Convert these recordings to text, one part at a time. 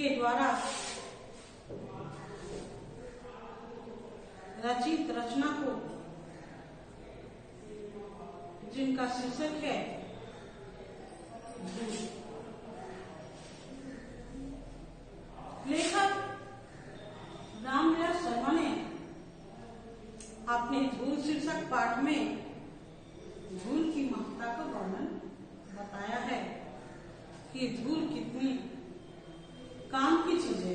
के द्वारा रचित रचना को, जिनका शीर्षक है धूल। लेखक रामविलास शर्मा ने अपने धूल शीर्षक पाठ में धूल की महत्ता का वर्णन बताया है कि धूल कितनी काम की चीज है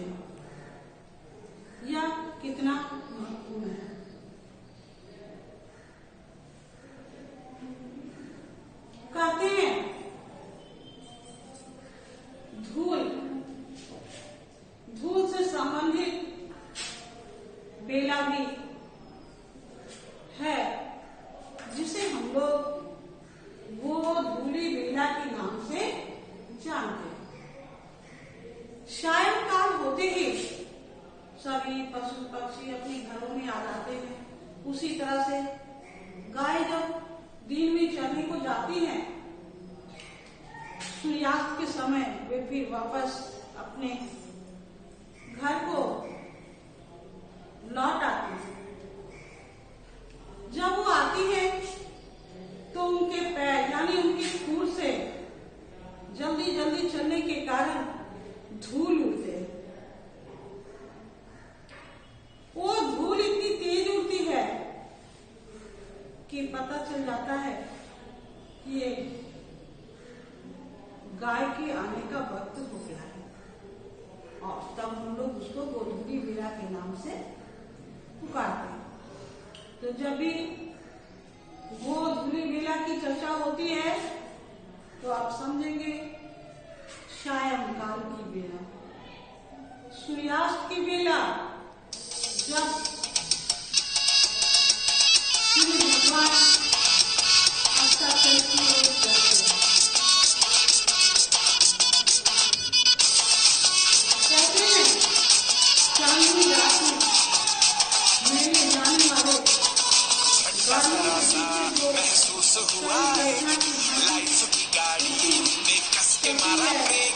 या कितना महत्वपूर्ण है। कहते हैं धूल से संबंधित बेला भी है, जिसे हम लोग वो धूली बेला के नाम से जानते हैं। सायंकाल होते ही सभी पशु पक्षी अपने घरों में आ जाते हैं। उसी तरह से गाय जब दिन में चरने को जाती हैं, सूर्यास्त के समय वे फिर वापस अपने घर को लौट आती है। जब वो आती है तो उनके पैर यानी उनकी खूर से जल्दी जल्दी चलने के कारण धूल उड़ते हैं। वो धूल इतनी तेज उड़ती है कि पता चल जाता है कि ये गाय के आने का वक्त हो गया है, और तब हम लोग उसको गोधूली बेला के नाम से पुकारते हैं। तो जब भी गोधूली बेला की चर्चा होती है तो आप समझेंगे सायंकाल की बेला, सूर्यास्त की बेला, जब सूर्य भगवान अस्ताचल की ओर जाते हैं। कहते हैं चांदनी रात में मेरे जाने वाले महसूस हुआ है लाइफ की गाड़ी ने कस के मारा ब्रेक।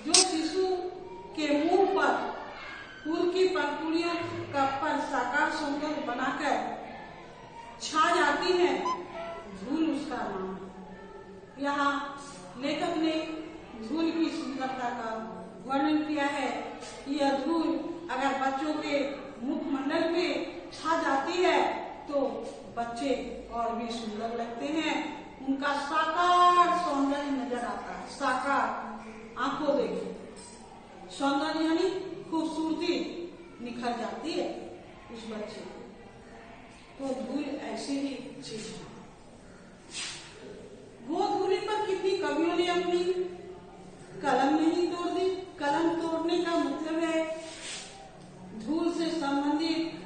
जो शिशु के मुंह पर फूल की पंखुड़ियों का पर साकार सौंदर्य बनाकर छा जाती है, धूल उसका नाम है। यहाँ लेखक ने धूल की सुंदरता का वर्णन किया है। यह धूल अगर बच्चों के मुखमंडल पे छा जाती है तो बच्चे और भी सुंदर लगते हैं, उनका साकार सौंदर्य नजर आता है। साकार आंखों देखो, सौंदर्य यानी खूबसूरती निखर जाती है उस बच्चे को। तो धूल ऐसी ही चीज है। गोधूली पर कितनी कवियों ने अपनी कलम नहीं तोड़ दी। कलम तोड़ने का मतलब है धूल से संबंधित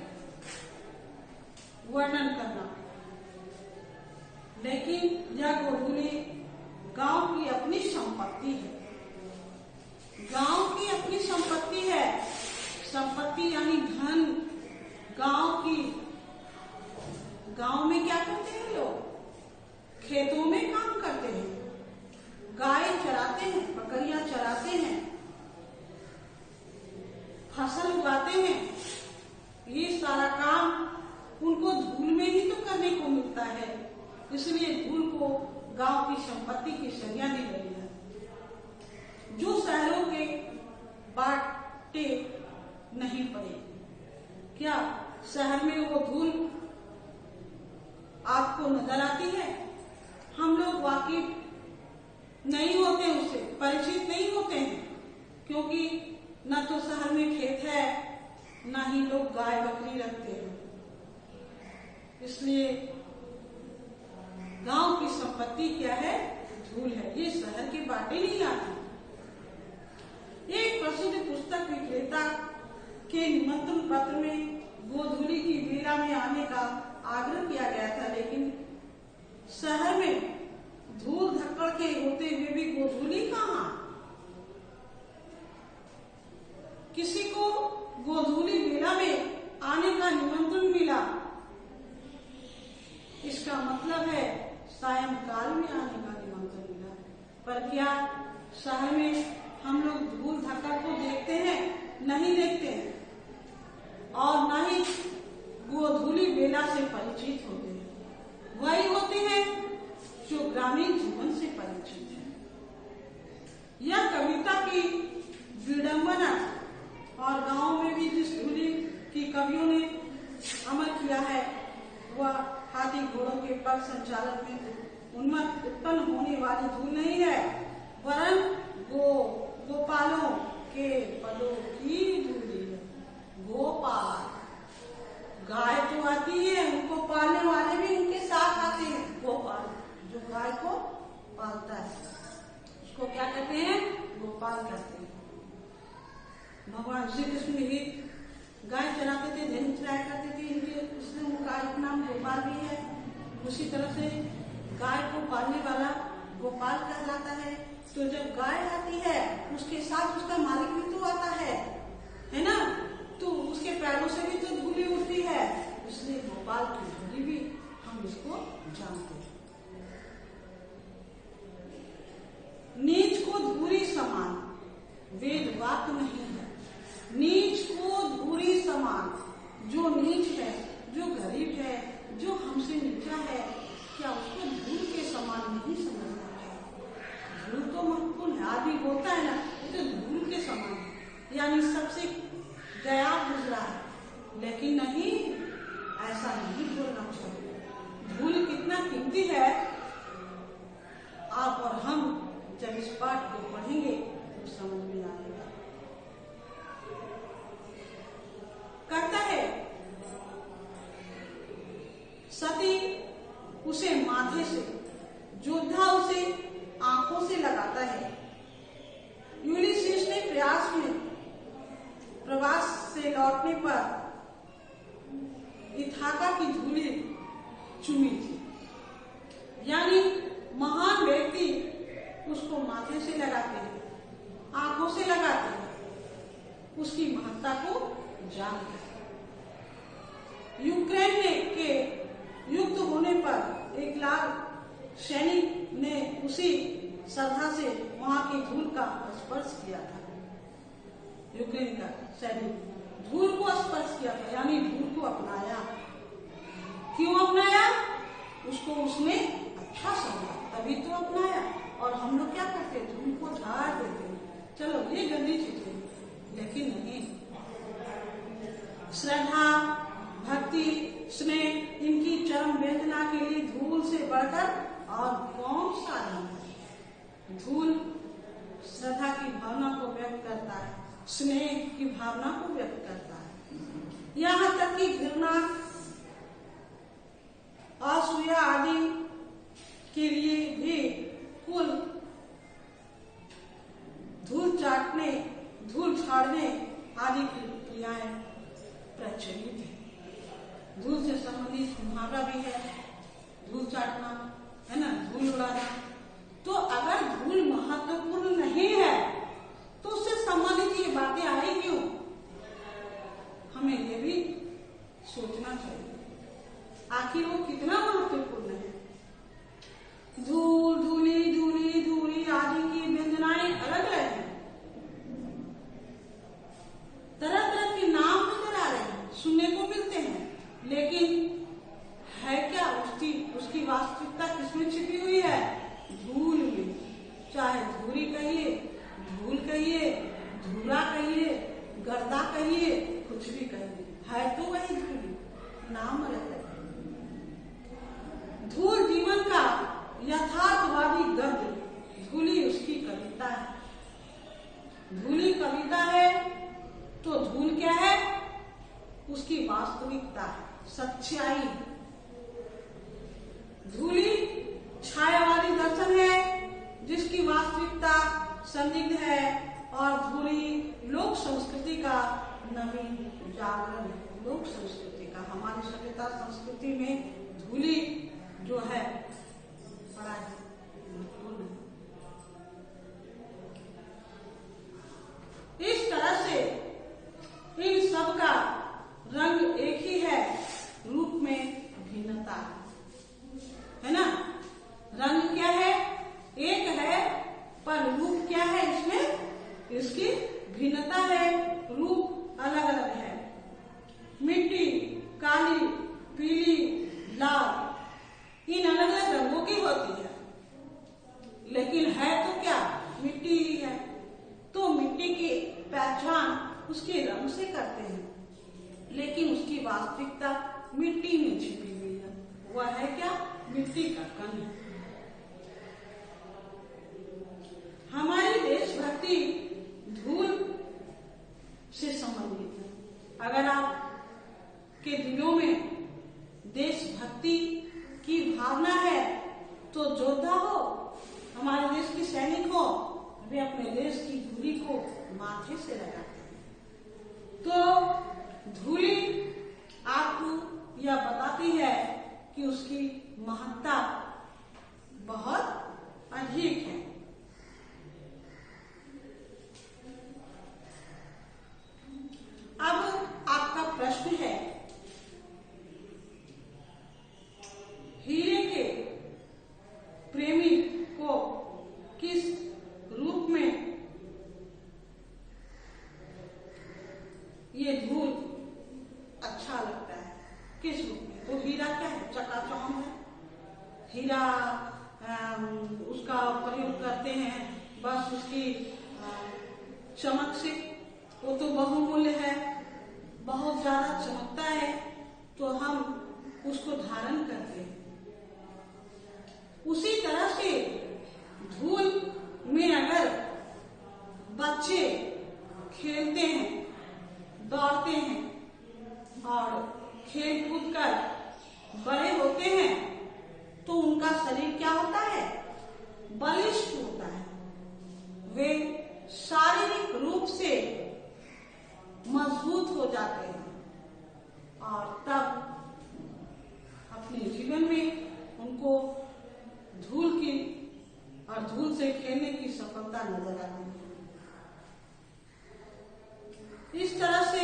वर्णन करना। लेकिन यह गोधूली गांव की अपनी संपत्ति है। गांव की अपनी संपत्ति है। संपत्ति यानी धन। गांव की, गांव में क्या करते हैं लोग? खेतों में काम करते हैं, गाय चराते हैं, बकरियां चराते हैं, फसल उगाते हैं। ये सारा काम उनको धूल में ही तो करने को मिलता है। इसलिए धूल को गांव की संपत्ति की संज्ञा दी गई है। जो शहरों के बाटे नहीं पड़े। क्या शहर में वो धूल आपको नजर आती है? हम लोग वाकिफ नहीं होते, उससे परिचित नहीं होते हैं, क्योंकि न तो शहर में खेत है, न ही लोग गाय बकरी रखते हैं। इसलिए गांव की संपत्ति क्या है? धूल है। ये शहर के बाटे नहीं आती। एक प्रसिद्ध पुस्तक विक्रेता के निमंत्रण पत्र में गोधूली की बेला में आने का आग्रह किया गया था, लेकिन शहर में धूल धक्कड़ के होते हुए भी गोधूली कहाँ? किसी को गोधूली बेला में आने का निमंत्रण मिला, इसका मतलब है सायंकाल में आने का निमंत्रण मिला। पर क्या शहर में हम लोग धूल धक्का को देखते हैं? नहीं देखते हैं, और न ही वो धूली बेला से परिचित होते हैं। वही होते हैं जो ग्रामीण जीवन से परिचित है। यह कविता की विडंबना, और गांव में भी जिस धूली की कवियों ने अमल किया है, वह हाथी घोड़ों के पग संचालन में उन्मत्त उत्पन्न होने वाली धूल नहीं है, वरन गोपालों के पदों की धूली है। गोपाल, गाय तो आती है, उनको पालने वाले भी उनके साथ आते हैं। गोपाल जो गाय को पालता है, उसको क्या कहते हैं? गोपाल कहते हैं। भगवान श्री कृष्ण भी गाय चराते थे, धेनु चराया करते थे, इसलिए उनका नाम गोपाल भी है। उसी तरह से गाय को पालने वाला गोपाल कहलाता है। तो जब गाय आती है, उसके साथ उसका मालिक भी तो आता है ना? तो उसके पैरों से भी तो धूली उठती है, इसलिए गोपाल की धूली भी हम इसको जानते हैं। नीच को धूरी समान वेद वाक्य नहीं है। नीच को धूरी समान, जो नीच है, जो गरीब है, जो हमसे नीचा है, क्या उसको धूल के समान नहीं समझना है? धूल तो महत्वपूर्ण है, आदमी बोलता है ना, वो तो धूल के समान है, यानी सबसे गया गुजरा है। लेकिन नहीं, ऐसा नहीं बोलना चाहिए। धूल कितना कीमती है, आप और हम जब इस पाठ को पढ़ेंगे तो समझ में आएगा। कहता है, सती उसे माथे से, योद्धा उसे आंखों से लगाता है। यूलिसीस ने प्रवास से लौटने पर इथाका की धूली चुमी थी, यानी महान व्यक्ति उसको माथे से लगाते हैं, आंखों से लगाते हैं, उसकी महत्ता को जानते हैं। यूक्रेन के युद्ध होने पर एक लाल सैनिक ने उसी श्रद्धा से वहां की धूल का स्पर्श किया था। यूक्रेन का सैनिक धूल को स्पर्श किया था, यानी धूल को अपनाया। क्यों अपनाया? उसको उसने अच्छा समझा, तभी तो अपनाया। और हम लोग क्या करते हैं? धूल को झाड़ देते हैं, चलो ये गंदी चीज है, लेकिन नहीं। श्रद्धा, भक्ति, स्नेह, इनकी चरम वेदना के लिए धूल से बढ़कर और कौन सा रंग है? धूल श्रद्धा की भावना को व्यक्त करता है, स्नेह की भावना को व्यक्त करता है। यहाँ तक कि घृणा, असूया आदि के लिए भी कुल धूल चाटने, धूल छाड़ने आदि की क्रियाएं प्रचलित है। धूल से संबंधित मुहावरा भी है, धूल चाटना, है ना, धूल उड़ाना। तो अगर धूल महत्वपूर्ण नहीं है तो उससे संबंधित ये बातें आई क्यों? हमें ये भी सोचना चाहिए, आखिर वो कितना महत्वपूर्ण है। धूल, धूली, धूली, धूली आदि की व्यंजनाएं अलग अलग हैं, तरह तरह के नाम नजर आ रहे हैं, सुनने को मिलते हैं, लेकिन है क्या उसकी वास्तविकता किसमें छिपी हुई है? धूल में। चाहे धूरी कहिए, धूल कहिए, धूरा कहिए, गर्दा कहिए, कुछ भी कहिए, है तो वही धूल, नाम अलग है। धूल जीवन का यथार्थवादी गद्य, धूली उसकी कविता है। धूली कविता है तो धूल क्या है? उसकी वास्तविकता, सच्चाई। धूली छायावादी दर्शन है जिसकी वास्तविकता संदिग्ध है, और धूली लोक संस्कृति का नवीन जागरण है। लोक संस्कृति का, हमारी सभ्यता संस्कृति में धूली जो है बड़ा महत्वपूर्ण है। इस तरह से इन सब का रंग एक ही है, रूप में भिन्नता है ना। रंग क्या है? एक है, पर रूप क्या है? इसमें इसकी भिन्नता है, रूप अलग अलग है। मिट्टी काली, पीली, लाल इन अलग अलग रंगों की होती है, लेकिन है तो क्या, मिट्टी ही है। तो मिट्टी की पहचान उसके रंग से करते हैं, लेकिन उसकी वास्तविकता मिट्टी में छिपी हुई है। वह है क्या, मिट्टी का कण है। हमारी देशभक्ति धूल से संबंधित है। अगर आप के दिलों में देशभक्ति की भावना है तो योद्धा हो, हमारे देश के सैनिक हो, वे अपने देश की धूली को माथे से लगाते हैं। तो धूली आपको यह बताती है कि उसकी महत्ता बहुत अधिक है। अब आपका प्रश्न है, हीरे के प्रेमी को किस रूप में ये धूल अच्छा लगता है, किस रूप में? तो हीरा क्या है, चकाचौंध है। हीरा उसका प्रयोग करते हैं बस उसकी चमक से, वो तो बहुमूल्य है, बहुत ज्यादा चमकता है तो हम उसको धारण करते हैं। उसी तरह से धूल में अगर बच्चे खेलते हैं, दौड़ते हैं और खेल कूद कर बड़े होते हैं तो उनका शरीर क्या होता है, बलिष्ठ होता है। वे शारीरिक रूप से मजबूत हो जाते हैं और तब अपने जीवन में उनको धूल की और धूल से खेलने की सफलता नजर आती है। इस तरह से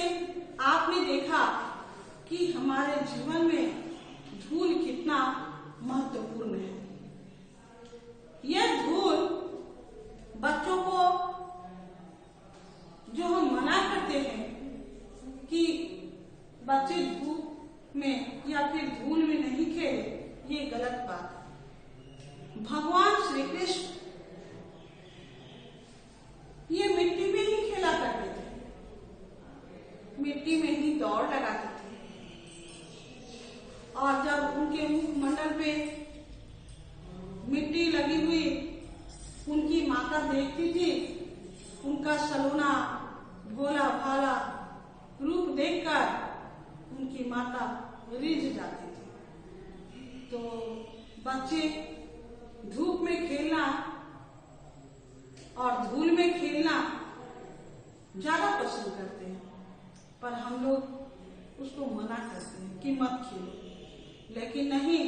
आपने देखा कि हमारे जीवन में धूल कितना महत्वपूर्ण है। यह धूल बच्चों को जो हम मना करते हैं कि बच्चे धूप में या फिर धूल में नहीं खेले, ये गलत बात है। भगवान श्री कृष्ण ये मिट्टी में ही खेला करते थे, मिट्टी में ही दौड़ लगाते थे और जब उनके मुखमंडल पे मिट्टी लगी हुई उनकी माता देखती थी, उनका सलोना भोला भाला रूप देखकर उनकी माता रिझ जाती थी। तो बच्चे धूप में खेलना और धूल में खेलना ज्यादा पसंद करते हैं, पर हम लोग उसको मना करते हैं कि मत खेलो। लेकिन नहीं,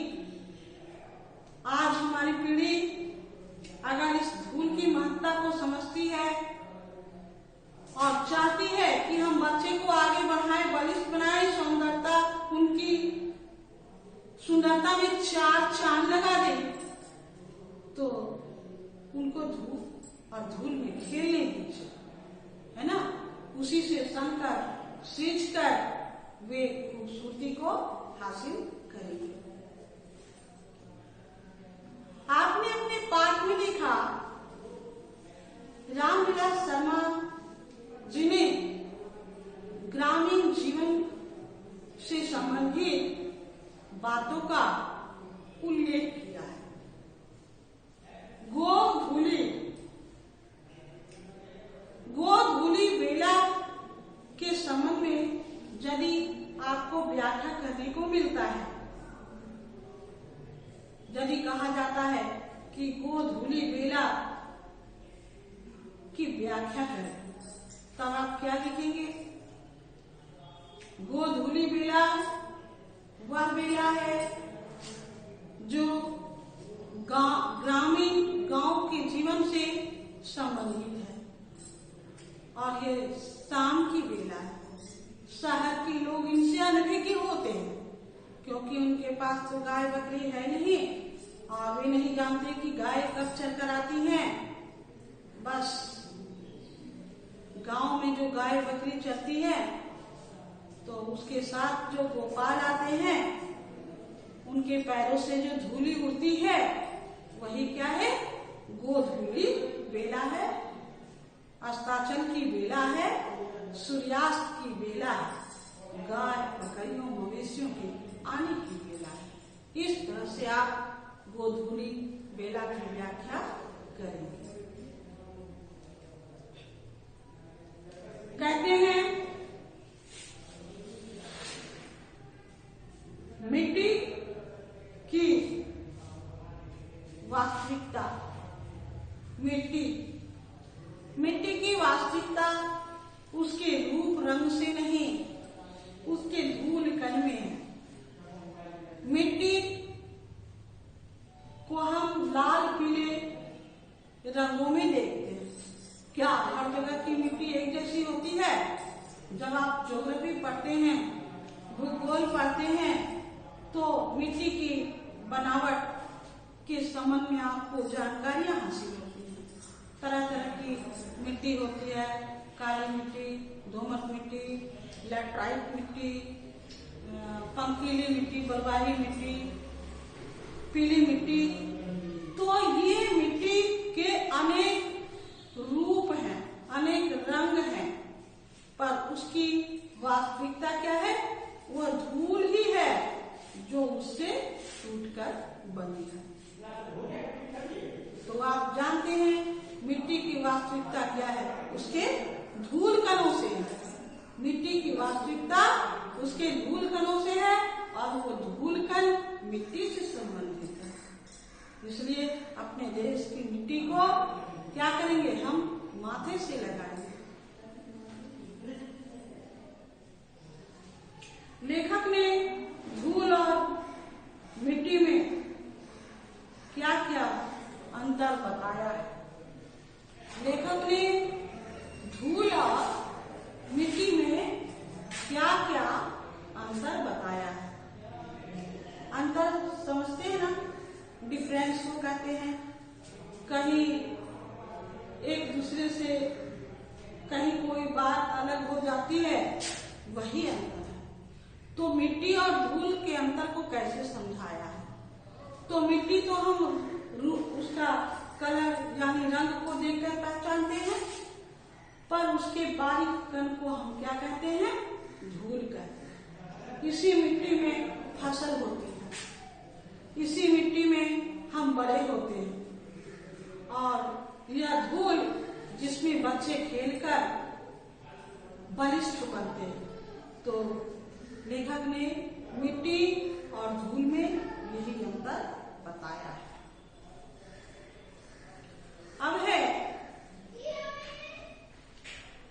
आज हमारी पीढ़ी अगर इस धूल की महत्ता को समझती है और चाहती है कि हम बच्चे को आगे बढ़ाएं, बलिष्ठ बनाएं, सुंदरता उनकी सुंदरता में चार चांद लगा दें, तो उनको धूप और धूल में खेलने दीजिए, है ना। उसी से संकर सींच कर वे खूबसूरती को हासिल करेंगे। आपने अपने पाठ में देखा रामविलास शर्मा जी ने ग्रामीण जीवन से संबंधित बातों का उल्लेख किया है। गोधूली बेला के संबंध में यदि आपको व्याख्या करने को मिलता है, यदि कहा जाता है कि गोधूली बेला की व्याख्या करें, तब आप क्या लिखेंगे? गोधूली बेला वह बेला है जो ग्रामीण गांव के जीवन से संबंधित है और ये शाम की बेला है। शहर के लोग इनसे अनभिज्ञ होते हैं क्योंकि उनके पास तो गाय बकरी है नहीं और वे नहीं जानते कि गाय कब चल कर आती हैं। बस गाय बकरी चलती है तो उसके साथ जो गोपाल आते हैं उनके पैरों से जो धूली उड़ती है वही क्या है, गोधूली बेला है, अस्ताचल की बेला है, सूर्यास्त की बेला है, गाय बकरियों मवेशियों के आने की बेला है। इस तरह से आप गोधूली बेला की व्याख्या करेंगे। कहते हैं मिट्टी की वास्तविकता, मिट्टी की वास्तविकता उसके रूप रंग से नहीं, उसके धूल कण में है। मिट्टी को हम लाल पीले रंगों में देखते हैं। क्या हर जगह की मिट्टी एक जैसी होती है? जब आप ज्योग्राफी पढ़ते हैं, भूगोल पढ़ते हैं, तो मिट्टी की बनावट के संबंध में आपको जानकारियां हासिल होती हैं। तरह तरह की मिट्टी होती है, काली मिट्टी, दोमट मिट्टी, लैटराइट मिट्टी, पंकीली मिट्टी, बलुआही मिट्टी, पीली मिट्टी। तो ये मिट्टी के अनेक रूप हैं, अनेक रंग हैं, पर उसकी वास्तविकता क्या है? वह धूल ही है जो उससे टूटकर बनी है। तो आप जानते हैं मिट्टी की वास्तविकता क्या है? उसके धूल कणों से है। मिट्टी की वास्तविकता उसके धूल कणों से है और वो धूल कण मिट्टी से संबंधित है। इसलिए अपने देश की मिट्टी को क्या करेंगे? हम माथे से लगाएंगे। लेखक ने धूल और मिट्टी में क्या क्या अंतर बताया है? लेखक ने धूल और मिट्टी में क्या क्या अंतर बताया है? अंतर समझते हैं ना, डिफरेंस को कहते हैं। कहीं एक दूसरे से कहीं कोई बात अलग हो जाती है, वही अंतर है। तो मिट्टी और धूल के अंतर को कैसे समझाया है? तो मिट्टी तो हम उसका कलर यानी रंग को देखकर पहचानते हैं, पर उसके बारीक कण को हम क्या कहते हैं? धूल कहते हैं। इसी मिट्टी में फसल होती है, इसी मिट्टी में हम बड़े होते हैं, और यह धूल जिसमें बच्चे खेलकर बलिष्ठ बनते हैं। तो लेखक ने मिट्टी और धूल में यही अंतर बताया है। अब है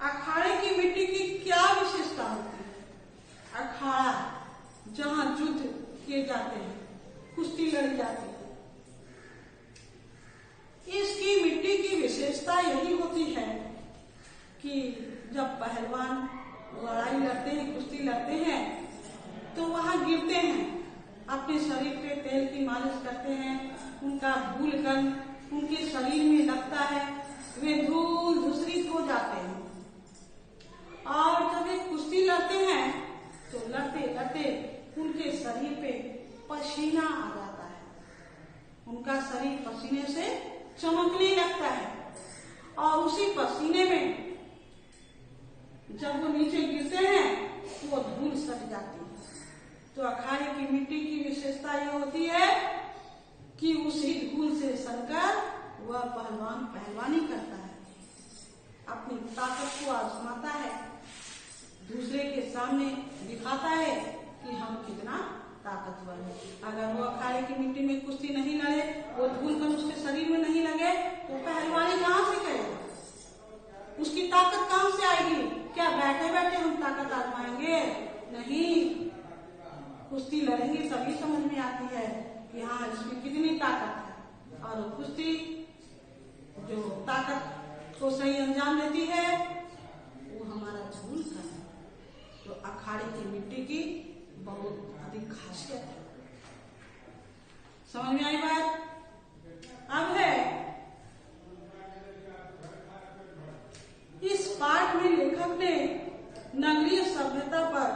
अखाड़े की मिट्टी की क्या विशेषता होती है? अखाड़ा जहां युद्ध किए जाते हैं, कुश्ती लड़ी जाती है, इसकी मिट्टी की विशेषता यही होती है कि जब पहलवान लड़ाई लड़ते हैं, कुश्ती लड़ते हैं, तो वहां गिरते हैं, अपने शरीर पे तेल की मालिश करते हैं, उनका धूल कण उनके शरीर में लगता है, वे धूल धूसरित हो जाते हैं। और जब वे कुश्ती लड़ते हैं तो लड़ते लड़ते उनके शरीर पे पसीना आ जाता है, उनका शरीर पसीने से चमकने लगता है, और उसी पसीने में जब वो नीचे गिरते हैं तो वो धूल सट जाती है। तो अखाड़े की मिट्टी की विशेषता ये होती है कि उसी धूल से सनकर वह पहलवान पहलवानी करता है, अपनी ताकत को आजमाता है, दूसरे के सामने दिखाता है कि हम कितना ताकतवर है। अगर वो अखाड़े की मिट्टी में कुश्ती नहीं लड़े, वो धूल कण उसके शरीर में नहीं लगे, तो पहलवानी कहाँ से करेगा? उसकी ताकत कहाँ से आएगी? क्या बैठे बैठे हम ताकत आजमाएंगे? नहीं, कुश्ती लड़ेंगे तभी समझ में आती है कि हाँ इसमें कितनी ताकत है। और कुश्ती जो ताकत को सही अंजाम देती है वो हमारा धूल कण है। तो अखाड़े की मिट्टी की बहुत अधिक खासियत है। समझ में आई बात? अब है इस पाठ में लेखक ने नगरीय सभ्यता पर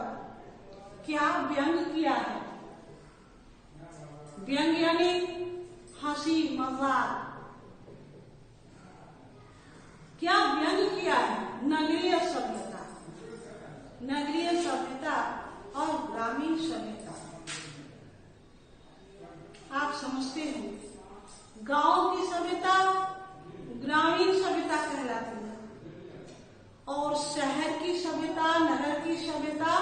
क्या व्यंग किया है? व्यंग यानी हंसी मजाक। क्या व्यंग किया है? नगरीय सभ्यता, नगरीय सभ्यता और ग्रामीण सभ्यता। आप समझते हैं गांव की सभ्यता ग्रामीण सभ्यता कहलाती है और शहर की सभ्यता, नगर की सभ्यता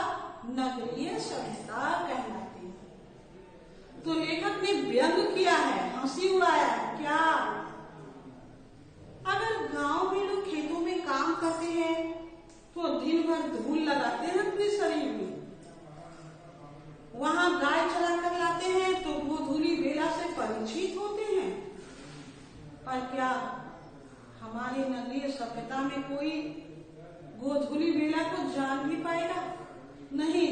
नगरीय सभ्यता कहलाती है। तो लेखक ने व्यंग किया है, हंसी उड़ाया है। क्या? अगर गांव में लोग खेतों में काम करते हैं तो दिन भर धूल लगाते हैं अपने शरीर में, वहां गाय चरा कर लाते हैं तो वो धूली बेला से परिचित होते हैं। पर क्या हमारे नगरीय सभ्यता में कोई गोधूली बेला को जान भी पाएगा? नहीं,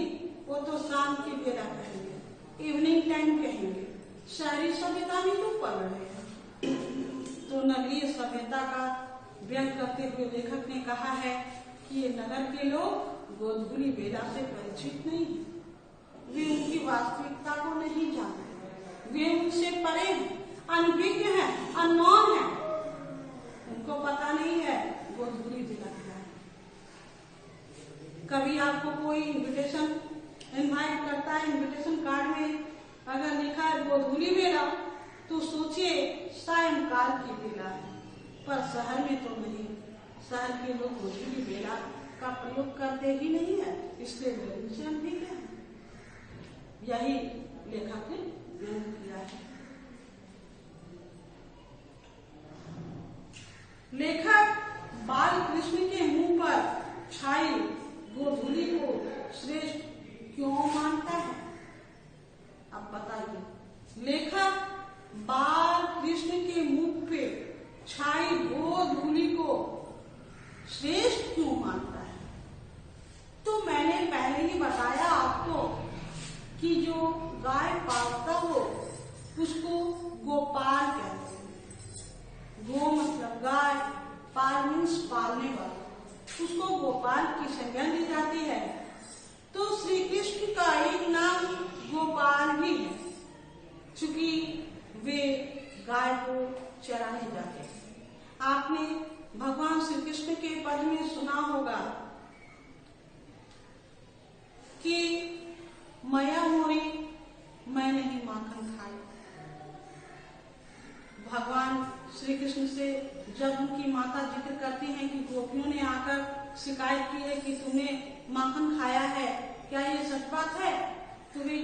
वो तो शाम की बेला कहेंगे, इवनिंग टाइम कहेंगे। शहरी सभ्यता में तो पढ़ रहे हैं। तो नगरीय सभ्यता का व्यंग करते हुए लेखक ने कहा है कि ये नगर के लोग गोधूली बेला से परिचित नहीं है, वे उनकी वास्तविकता को नहीं जानते, वे उनसे परे हैं, अनभिज्ञ है, अननोन है, उनको पता नहीं है गोधूली बेला क्या है। कभी आपको कोई इनविटेशन इनवाइट करता है, इनविटेशन कार्ड में अगर लिखा है गोधूली बेला तो सोचिए सायंकाल की बेला है, पर शहर में तो नहीं। शहर के लोग गोधूली बेला का प्रयोग करते ही नहीं है, इसलिए वे उनसे अनभिज्ञ है। यही लेखक ने व्यंग किया है। लेखक बाल कृष्ण के मुंह पर छाई गोधूली को श्रेष्ठ क्यों मानता है? अब बताइए, लेखक बाल कृष्ण के मुख पे छाई गोधूली को श्रेष्ठ क्यों मानता है? तो मैंने पहले ही बताया आपको कि जो गाय पालता हो उसको गोपाल कहते हैं। गो मतलब गाय, पाल मीन्स पालने वाला, उसको गोपाल की संज्ञा दी जाती है। तो श्री कृष्ण का एक नाम गोपाल भी है, चूंकि वे गाय को चराने जाते हैं। आपने भगवान श्री कृष्ण के पद में सुना होगा कि मैया मोरी मैं नहीं माखन खाई। भगवान श्री कृष्ण से जब उनकी माता जिक्र करती हैं कि गोपियों ने आकर शिकायत की है कि तुमने माखन खाया है, क्या ये सच बात है? तो वे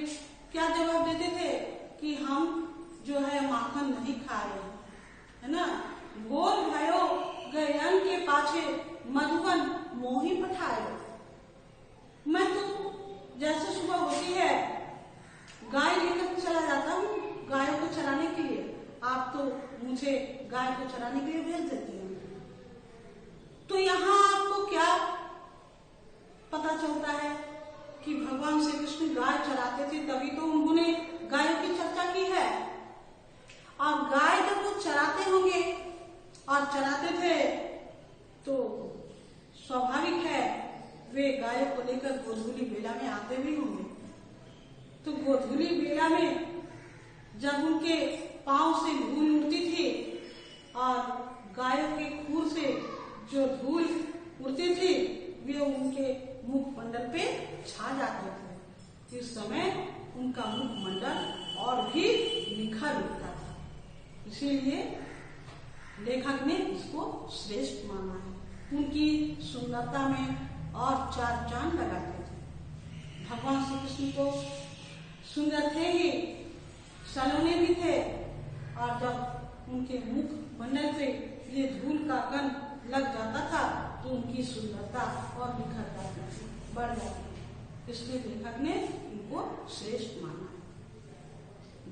क्या जवाब देते थे कि हम जो है माखन नहीं खा रहे हैं, है ना। गोर भयो गयन के पाछे मधुबन मोही पठाए। मैं तो जैसे सुबह होती है गाय लेकर चला जाता हूँ गायों को चराने के लिए, आप तो मुझे गाय को चराने के लिए भेज देते हैं। तो यहाँ आपको क्या पता चलता है कि भगवान श्री कृष्ण गाय चराते थे, तभी तो उन्होंने गायों की चर्चा की है। और गाय जब वो चराते होंगे और चराते थे तो स्वाभाविक है वे गायों को लेकर गोधूली बेला में आते भी होंगे। तो गोधूली बेला में जब उनके पांव से धूल उड़ती थी और गायों के खूर से जो धूल उड़ती थी वे उनके मुख मंडल पे छा जाते थे। इस समय उनका मुख मंडल और भी निखर उठता था, इसीलिए लेखक ने इसको श्रेष्ठ माना है। उनकी सुंदरता में और चार चांद लगाते थे। भगवान श्री कृष्ण तो सुंदर थे ही, सलोने भी थे, और जब उनके मुख मंडल पे ये धूल का कण लग जाता था तो उनकी सुंदरता और निखर जाती थी, बढ़ जाती थी। इसलिए लेखक ने इनको श्रेष्ठ माना है।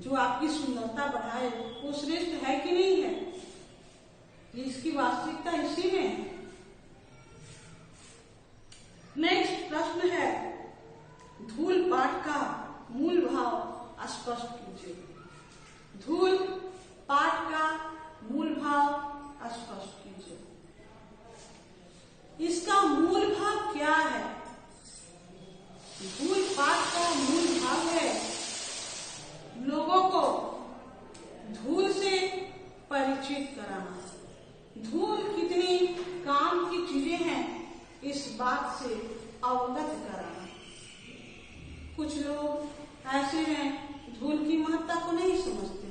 जो आपकी सुंदरता बढ़ाए वो श्रेष्ठ है कि नहीं है, इसकी वास्तविकता इसी में है। नेक्स्ट प्रश्न है, धूल पाठ का मूल भाव स्पष्ट कीजिए। धूल पाठ का मूल भाव स्पष्ट कीजिए। इसका मूल भाव अवगत कराना। कुछ लोग ऐसे हैं धूल की महत्ता को नहीं समझते।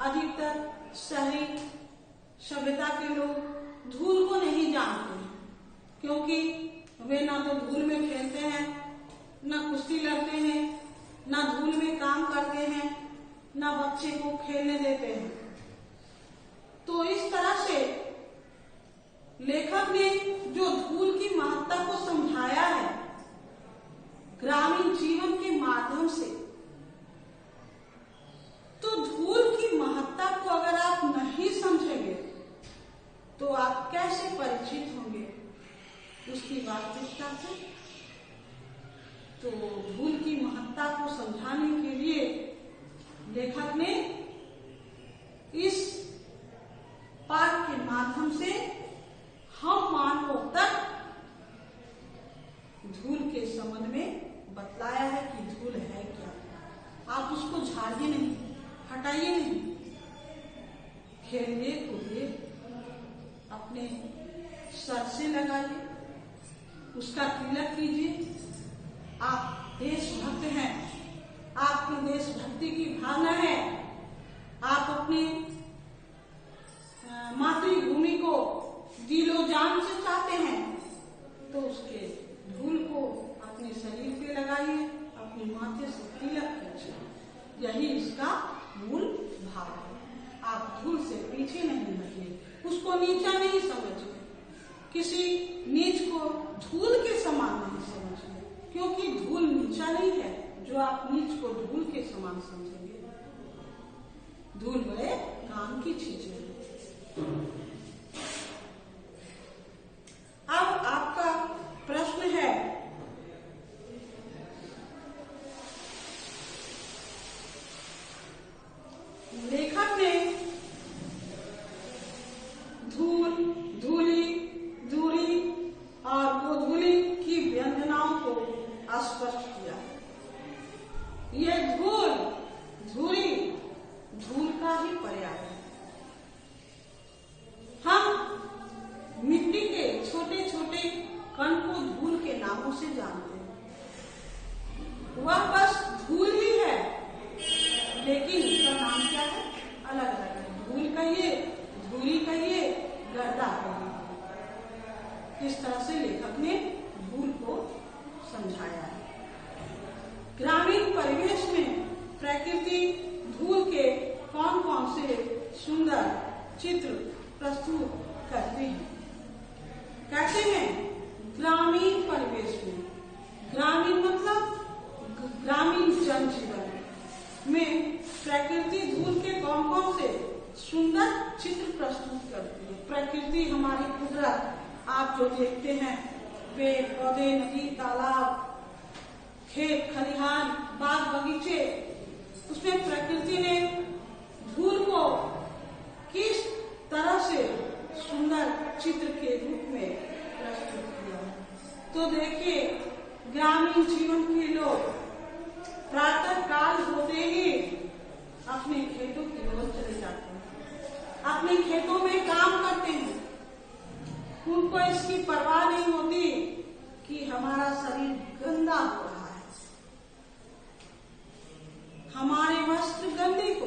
अधिकतर शहरी सभ्यता के लोग धूल को नहीं जानते, क्योंकि वे ना तो धूल में खेलते हैं, ना कुश्ती लड़ते हैं, ना धूल में काम करते हैं, ना बच्चे को खेलने देते हैं। तो इस तरह से लेखक ने जो धूल की महत्ता को समझाया है ग्रामीण जीवन के माध्यम से, तो धूल की महत्ता को अगर आप नहीं समझेंगे तो आप कैसे परिचित होंगे उसकी वास्तविकता से। तो धूल की महत्ता को समझाने के लिए लेखक ने इस पाठ के माध्यम से हम मानव तक धूल के संबंध में बतलाया है कि धूल है क्या। आप उसको झाड़िए नहीं, हटाइए नहीं, खेलिए कूदिए, अपने सर से लगाइए, उसका तिलक कीजिए। आप देशभक्त हैं, आपकी देशभक्ति की भावना है, आप अपने मातृभूमि को दिलो जान से चाहते हैं, तो उसके धूल को अपने शरीर पे लगाइए, अपने माथे से तिलक कीजिए। यही इसका मूल भाव है। आप धूल से पीछे नहीं हटिए, उसको नीचा नहीं समझिए, किसी नीच को धूल के समान नहीं समझिए, क्योंकि धूल नीचा नहीं है जो आप नीच को धूल के समान समझेंगे। धूल बड़े काम की चीजें हैं। अब आपका प्रश्न है लेखक ने धूल, धूली, दूरी और गोधूली की व्यंजनाओं को स्पष्ट किया। यह धूल, धूली धूल का ही पर्याय है। हम मिट्टी के छोटे छोटे कण को धूल के नामों से जानते हैं। वह बस धूल ही है, लेकिन उसका नाम क्या है? अलग अलग है। धूल कहिए, धूली कहिए, गर्दा कहिए। इस तरह से लेखक ने धूल को समझाया है। ग्रामीण परिवेश में प्रकृति धूल के कौन कौन से सुंदर चित्र प्रस्तुत करती है। कहते हैं ग्रामीण परिवेश में, ग्रामीण मतलब ग्रामीण जनजीवन में प्रकृति धूल के कौन कौन से सुंदर चित्र प्रस्तुत करती है। प्रकृति हमारी कुदरत, आप जो देखते हैं पेड़ पौधे, नदी, तालाब, खेत खलिहान, बाग बगीचे, उसमें प्रकृति ने धूल को किस तरह से सुंदर चित्र के रूप में प्रस्तुत किया। तो देखिए ग्रामीण जीवन के लोग प्रातः काल होते ही अपने खेतों की ओर चले जाते हैं, अपने खेतों में काम करते हैं। उनको इसकी परवाह नहीं होती कि हमारा शरीर गंदा हो रहा है, हमारे वस्त्र गंदे हो